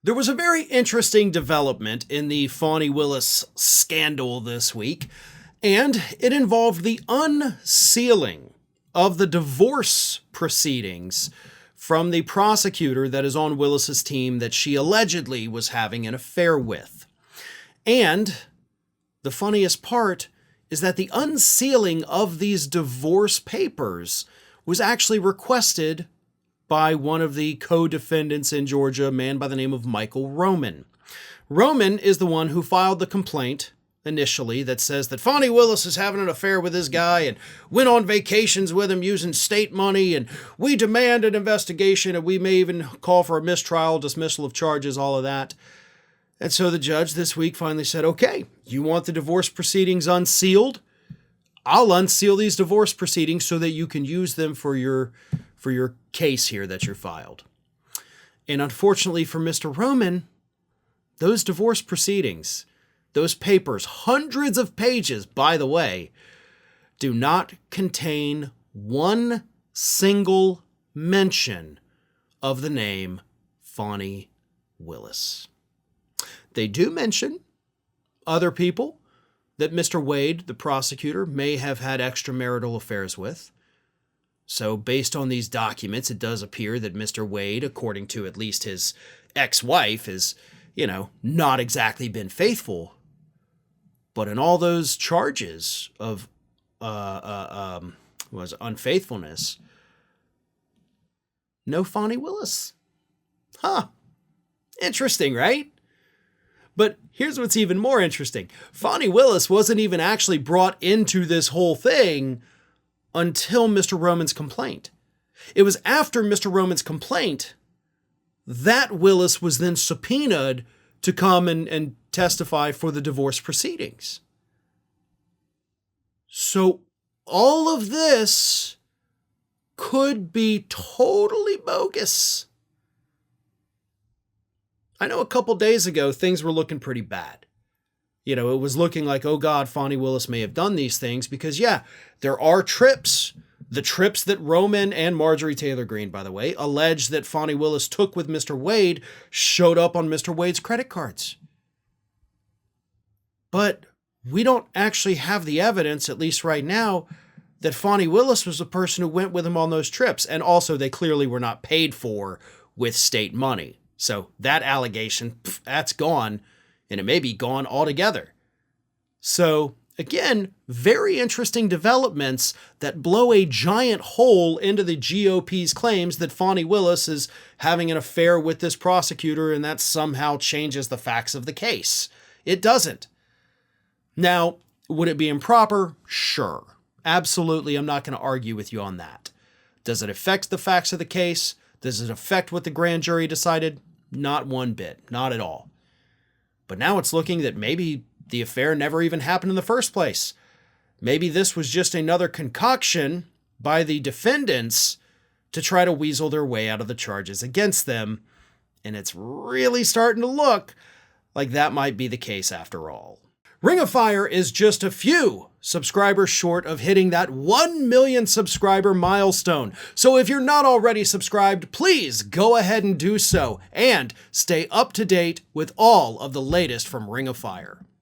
There was a very interesting development in the Fani Willis scandal this week, and it involved the unsealing of the divorce proceedings from the prosecutor that is on Willis's team that she allegedly was having an affair with. And the funniest part is that the unsealing of these divorce papers was actually requested by one of the co-defendants in Georgia, a man by the name of Michael Roman. Roman is the one who filed the complaint initially that says that Fani Willis is having an affair with this guy and went on vacations with him using state money, and we demand an investigation, and we may even call for a mistrial, dismissal of charges, all of that. And so the judge this week finally said, okay, you want the divorce proceedings unsealed? I'll unseal these divorce proceedings so that you can use them for your case here that you're filed. And unfortunately for Mr. Roman, those divorce proceedings, those papers, hundreds of pages, by the way, do not contain one single mention of the name Fani Willis. They do mention other people that Mr. Wade, the prosecutor, may have had extramarital affairs with. So based on these documents, it does appear that Mr. Wade, according to at least his ex-wife, is, not exactly been faithful. But in all those charges of was unfaithfulness, no Fani Willis. Huh. Interesting, right? But here's what's even more interesting. Fani Willis wasn't even actually brought into this whole thing until Mr. Roman's complaint. It was after Mr. Roman's complaint that Willis was then subpoenaed to come and testify for the divorce proceedings. So all of this could be totally bogus. I know a couple days ago, things were looking pretty bad. It was looking like, oh God, Fani Willis may have done these things because, there are trips. The trips that Roman and Marjorie Taylor Greene, by the way, allege that Fani Willis took with Mr. Wade showed up on Mr. Wade's credit cards. But we don't actually have the evidence, at least right now, that Fani Willis was the person who went with him on those trips. And also, they clearly were not paid for with state money. So that allegation, that's gone, and it may be gone altogether. So again, very interesting developments that blow a giant hole into the GOP's claims that Fani Willis is having an affair with this prosecutor and that somehow changes the facts of the case. It doesn't. Now, would it be improper? Sure. Absolutely, I'm not going to argue with you on that. Does it affect the facts of the case? Does it affect what the grand jury decided? Not one bit. Not at all. But now it's looking that maybe the affair never even happened in the first place. Maybe this was just another concoction by the defendants to try to weasel their way out of the charges against them. And it's really starting to look like that might be the case after all. Ring of Fire is just a few subscribers short of hitting that 1 million subscriber milestone. So if you're not already subscribed, please go ahead and do so and stay up to date with all of the latest from Ring of Fire.